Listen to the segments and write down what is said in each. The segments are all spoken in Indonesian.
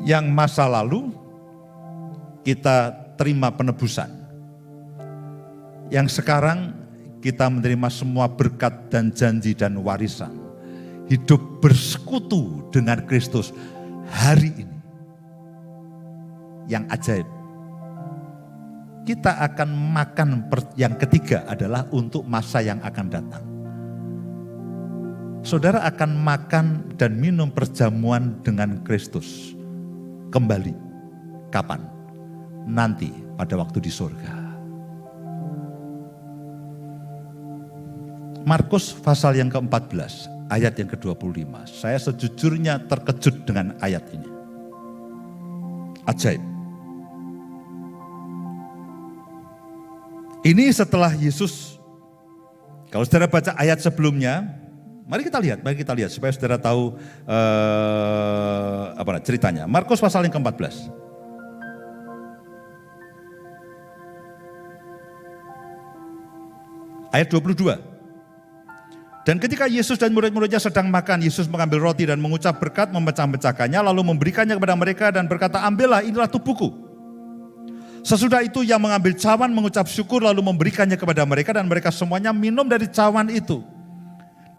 Yang masa lalu kita terima penebusan. Yang sekarang kita menerima semua berkat dan janji dan warisan. Hidup bersekutu dengan Kristus hari ini. Yang ajaib. Kita akan makan yang ketiga adalah untuk masa yang akan datang. Saudara akan makan dan minum perjamuan dengan Kristus kembali. Kapan? Nanti pada waktu di surga. Markus pasal yang ke-14 ayat yang ke-25. Saya sejujurnya terkejut dengan ayat ini. Ajaib. Ini setelah Yesus, kalau saudara baca ayat sebelumnya, mari kita lihat supaya saudara tahu ceritanya. Markus pasal yang ke-14. Ayat 22. Dan ketika Yesus dan murid-muridnya sedang makan, Yesus mengambil roti dan mengucap berkat, memecah-mecahkannya, lalu memberikannya kepada mereka dan berkata, ambillah, inilah tubuhku. Sesudah itu yang mengambil cawan mengucap syukur lalu memberikannya kepada mereka dan mereka semuanya minum dari cawan itu.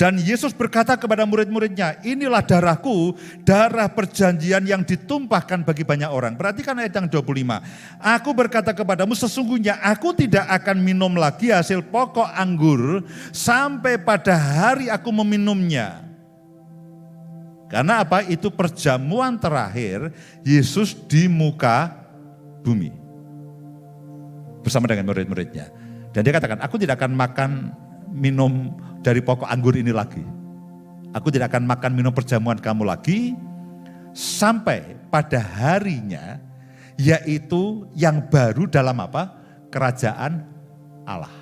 Dan Yesus berkata kepada murid-muridnya, inilah darahku, darah perjanjian yang ditumpahkan bagi banyak orang. Perhatikan ayat yang 25. Aku berkata kepadamu sesungguhnya aku tidak akan minum lagi hasil pokok anggur sampai pada hari aku meminumnya. Karena apa? Itu perjamuan terakhir Yesus di muka bumi. Bersama dengan murid-muridnya. Dan dia katakan, aku tidak akan makan minum dari pokok anggur ini lagi. Aku tidak akan makan minum perjamuan kamu lagi sampai pada harinya, yaitu yang baru dalam apa? Kerajaan Allah.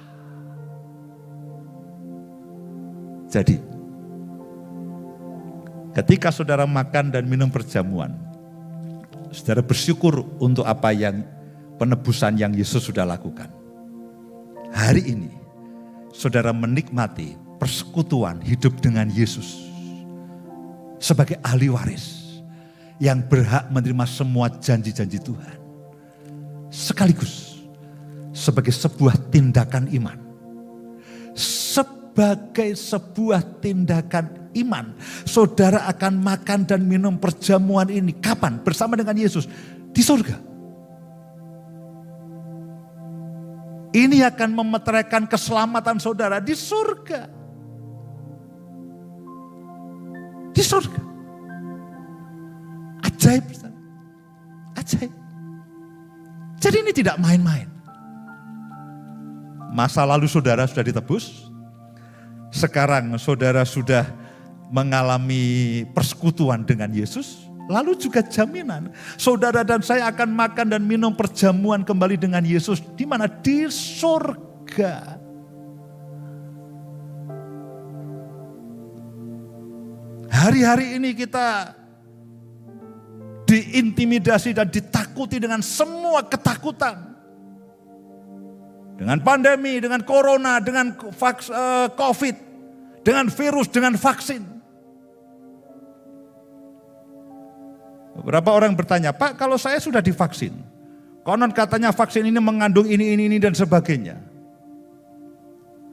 Jadi, ketika saudara makan dan minum perjamuan, saudara bersyukur untuk apa yang penebusan yang Yesus sudah lakukan. Hari ini, saudara menikmati persekutuan hidup dengan Yesus sebagai ahli waris yang berhak menerima semua janji-janji Tuhan. Sekaligus sebagai sebuah tindakan iman. Sebagai sebuah tindakan iman, saudara akan makan dan minum perjamuan ini. Kapan? Bersama dengan Yesus di surga. Ini akan memeteraikan keselamatan saudara di surga. Di surga. Ajaib. Ajaib. Jadi ini tidak main-main. Masa lalu saudara sudah ditebus. Sekarang saudara sudah mengalami persekutuan dengan Yesus. Lalu juga jaminan, saudara dan saya akan makan dan minum perjamuan kembali dengan Yesus. Di mana? Di surga. Hari-hari ini kita diintimidasi dan ditakuti dengan semua ketakutan. Dengan pandemi, dengan corona, dengan COVID, dengan virus, dengan vaksin. Beberapa orang bertanya, Pak kalau saya sudah divaksin, konon katanya vaksin ini mengandung ini dan sebagainya.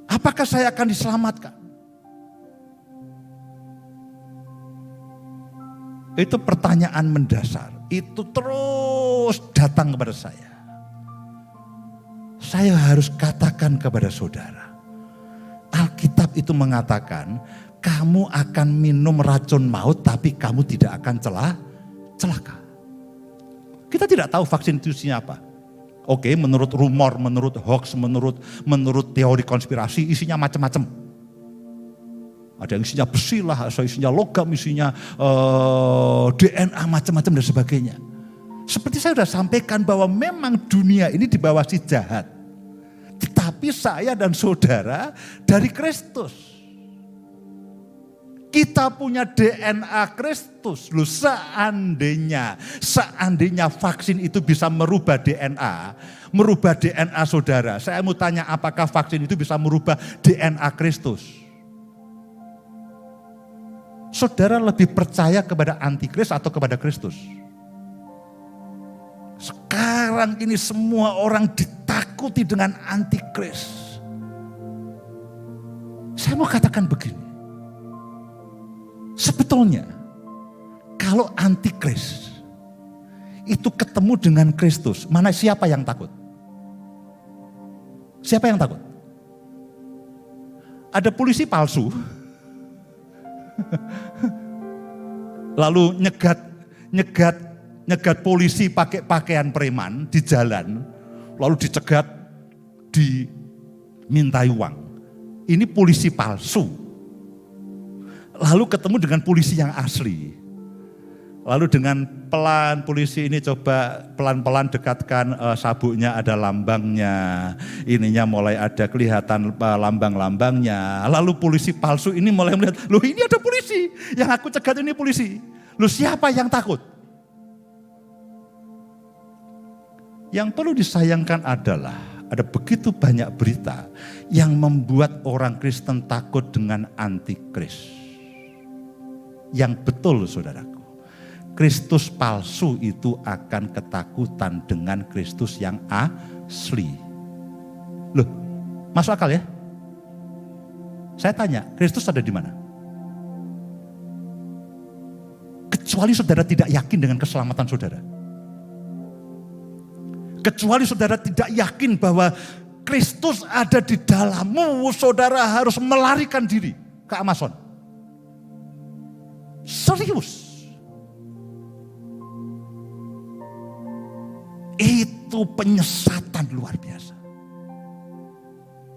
Apakah saya akan diselamatkan? Itu pertanyaan mendasar, itu terus datang kepada saya. Saya harus katakan kepada saudara, Alkitab itu mengatakan, kamu akan minum racun maut tapi kamu tidak akan celaka. Kita tidak tahu vaksin itu isinya apa. Oke, menurut rumor, menurut hoax, menurut teori konspirasi isinya macam-macam. Ada yang isinya besi lah, ada isinya logam, isinya DNA macam-macam dan sebagainya. Seperti saya sudah sampaikan bahwa memang dunia ini di bawah si jahat. Tetapi saya dan saudara dari Kristus. Kita punya DNA Kristus. Loh, seandainya vaksin itu bisa merubah DNA saudara. Saya mau tanya, apakah vaksin itu bisa merubah DNA Kristus? Saudara lebih percaya kepada antikris atau kepada Kristus? sekarang ini semua orang ditakuti dengan antikris. Saya mau katakan begini. Sebetulnya kalau antikris itu ketemu dengan Kristus, siapa yang takut? Siapa yang takut? Ada polisi palsu, lalu nyegat polisi pakai pakaian preman di jalan, lalu dicegat, dimintai uang. Ini polisi palsu. Lalu ketemu dengan polisi yang asli. Lalu dengan pelan polisi ini coba pelan-pelan dekatkan sabuknya, ada lambangnya. Ininya mulai ada kelihatan lambang-lambangnya. Lalu polisi palsu ini mulai melihat, loh ini ada polisi. Yang aku cegat ini polisi. Loh siapa yang takut? Yang perlu disayangkan adalah ada begitu banyak berita yang membuat orang Kristen takut dengan antikris. Yang betul saudaraku, Kristus palsu itu akan ketakutan dengan Kristus yang asli. Loh, masuk akal ya? Saya tanya, Kristus ada di mana? Kecuali saudara tidak yakin dengan keselamatan saudara. Kecuali saudara tidak yakin bahwa Kristus ada di dalammu, saudara harus melarikan diri ke Amazon. Serius. Itu penyesatan luar biasa.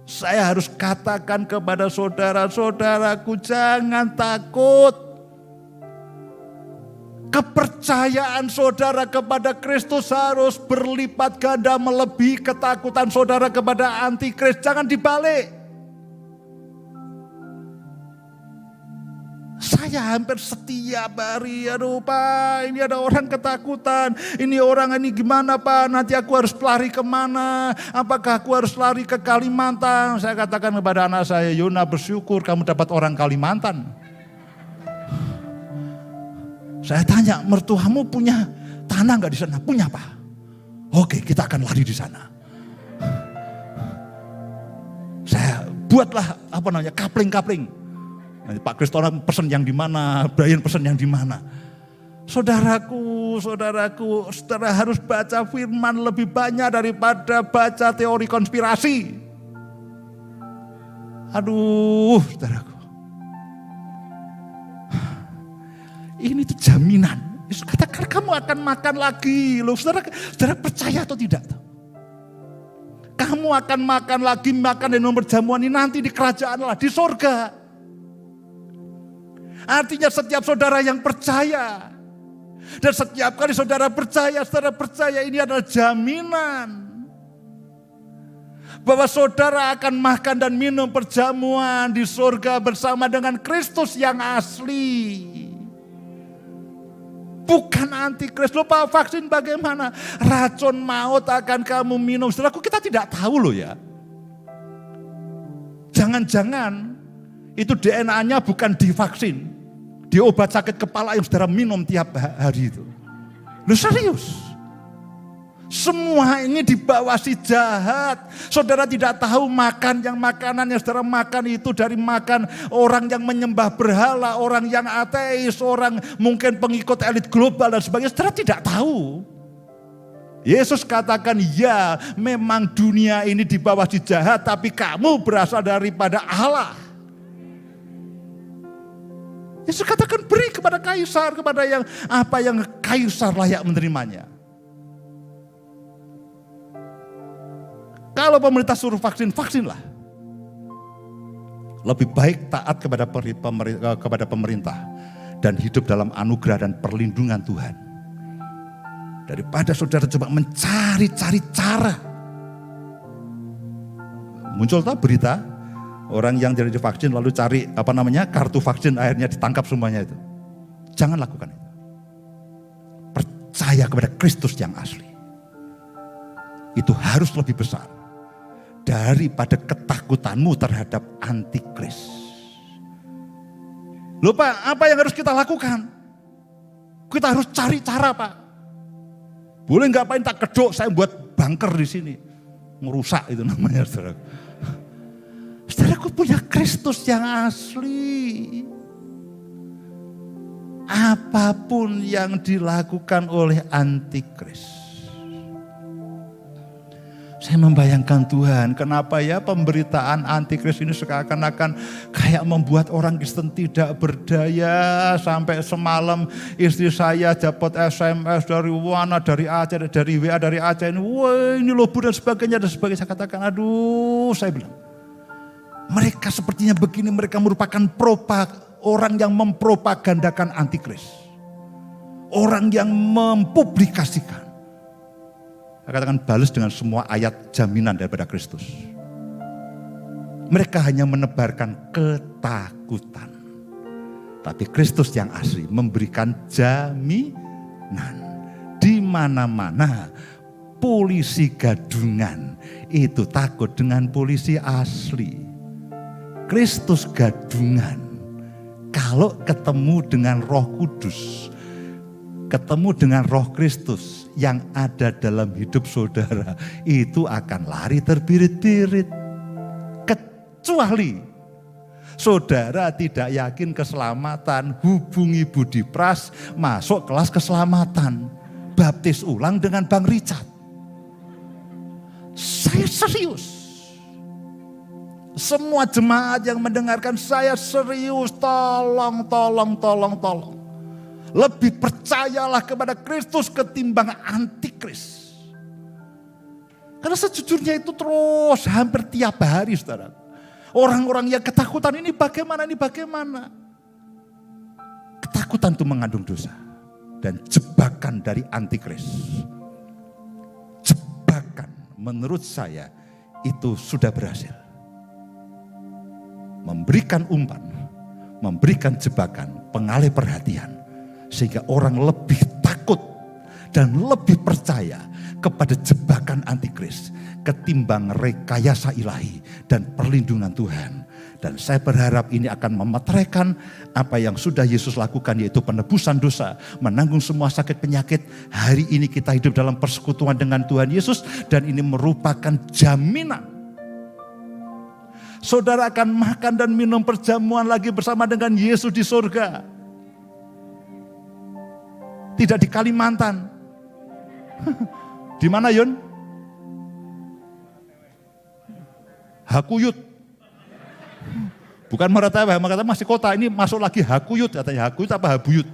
Saya harus katakan kepada saudara-saudaraku, jangan takut. Kepercayaan saudara kepada Kristus harus berlipat ganda melebihi ketakutan saudara kepada antikris. Jangan dibalik. Saya hampir setiap hari, aduh Pak, ini ada orang ketakutan. Ini orang ini gimana Pak, nanti aku harus lari kemana? Apakah aku harus lari ke Kalimantan? Saya katakan kepada anak saya, Yona bersyukur kamu dapat orang Kalimantan. Saya tanya, mertuamu punya tanah gak di sana? Punya Pak. Oke, kita akan lari di sana. Saya buatlah kapling-kapling. Nanti Pak Kristono pesen yang di mana, Brian pesen yang di mana. Saudaraku, saudara harus baca firman lebih banyak daripada baca teori konspirasi. Aduh, saudaraku. Ini tuh jaminan. Yesus katakan kamu akan makan lagi. Loh, saudara percaya atau tidak? Kamu akan makan lagi, makan dan minum perjamuan ini nanti di kerajaan Allah, di sorga. Artinya setiap saudara yang percaya, dan setiap kali saudara percaya ini adalah jaminan bahwa saudara akan makan dan minum perjamuan di surga bersama dengan Kristus yang asli. Bukan antikris. Lupa vaksin bagaimana? Racun maut akan kamu minum. Saudaraku, kita tidak tahu loh ya. Jangan-jangan itu DNA-nya bukan divaksin. Di obat sakit kepala yang saudara minum tiap hari itu. Lu serius? Semua ini dibawa si jahat. Saudara tidak tahu makanan yang saudara makan itu dari makan orang yang menyembah berhala, orang yang ateis, orang mungkin pengikut elit global dan sebagainya. Saudara tidak tahu. Yesus katakan, ya memang dunia ini dibawa si jahat, tapi kamu berasal daripada Allah. Yesus katakan beri kepada kaisar, kepada yang apa yang kaisar layak menerimanya. Kalau pemerintah suruh vaksin, vaksinlah. Lebih baik taat kepada pemerintah dan hidup dalam anugerah dan perlindungan Tuhan. Daripada saudara coba mencari-cari cara. Muncul tak berita orang yang jadi divaksin lalu cari kartu vaksin, akhirnya ditangkap semuanya itu. Jangan lakukan itu. Percaya kepada Kristus yang asli. Itu harus lebih besar daripada ketakutanmu terhadap antikris. Loh Pak, apa yang harus kita lakukan? Kita harus cari cara Pak. Boleh nggak apain tak kedok, saya buat bunker di sini. Ngerusak itu namanya, saudara. Saudaraku punya Kristus yang asli. Apapun yang dilakukan oleh antikris. Saya membayangkan Tuhan, kenapa ya pemberitaan antikris ini seakan-akan kayak membuat orang Kristen tidak berdaya. Sampai semalam istri saya dapat SMS dari Wana, dari Aceh, dari WA, dari Aceh. Wah ini loh Bu dan sebagainya. Dan sebagainya. Saya katakan, aduh, saya bilang. Mereka sepertinya begini, mereka merupakan orang yang mempropagandakan antikris. Orang yang mempublikasikan. Saya katakan balas dengan semua ayat jaminan daripada Kristus. Mereka hanya menebarkan ketakutan. Tapi Kristus yang asli memberikan jaminan. Di mana-mana polisi gadungan itu takut dengan polisi asli. Kristus gadungan. Kalau ketemu dengan Roh Kudus, ketemu dengan Roh Kristus yang ada dalam hidup saudara, itu akan lari terbirit-birit. Kecuali saudara tidak yakin keselamatan, hubungi Budi Pras, masuk kelas keselamatan. Baptis ulang dengan Bang Richard. Saya serius. Semua jemaat yang mendengarkan saya serius, tolong. Lebih percayalah kepada Kristus ketimbang antikris. Karena sejujurnya itu terus hampir tiap hari, saudara. Orang-orang yang ketakutan ini bagaimana. Ketakutan itu mengandung dosa. Dan jebakan dari antikris. Jebakan menurut saya itu sudah berhasil. Memberikan umpan, memberikan jebakan, pengalih perhatian. Sehingga orang lebih takut dan lebih percaya kepada jebakan antikris ketimbang rekayasa ilahi dan perlindungan Tuhan. Dan saya berharap ini akan memeteraikan apa yang sudah Yesus lakukan, yaitu penebusan dosa, menanggung semua sakit penyakit. Hari ini kita hidup dalam persekutuan dengan Tuhan Yesus dan ini merupakan jaminan. Saudara akan makan dan minum perjamuan lagi bersama dengan Yesus di surga. Tidak di Kalimantan. Di mana, Yun? Hakuyut. Bukan Meratawah, masih kota. Ini masuk lagi Hakuyut katanya. Hakuyut apa Habuyut?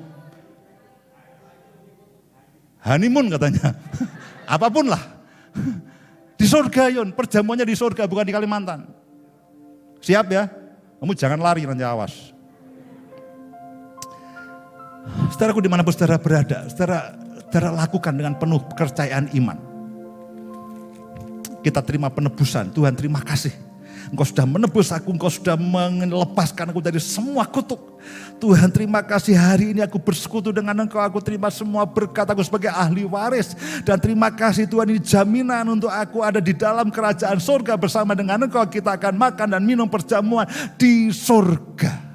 Honeymoon katanya. Apapun lah. Di surga, Yun. Perjamuannya di surga, bukan di Kalimantan. Siap ya? Kamu jangan lari, nanti awas. Saudaraku dimanapun saudara berada, saudara lakukan dengan penuh kepercayaan iman. Kita terima penebusan, Tuhan terima kasih. Engkau sudah menebus aku, Engkau sudah melepaskan aku dari semua kutuk. Tuhan terima kasih, hari ini aku bersekutu dengan Engkau, aku terima semua berkat, aku sebagai ahli waris. Dan terima kasih Tuhan, ini jaminan untuk aku ada di dalam kerajaan surga bersama dengan Engkau. Kita akan makan dan minum perjamuan di surga.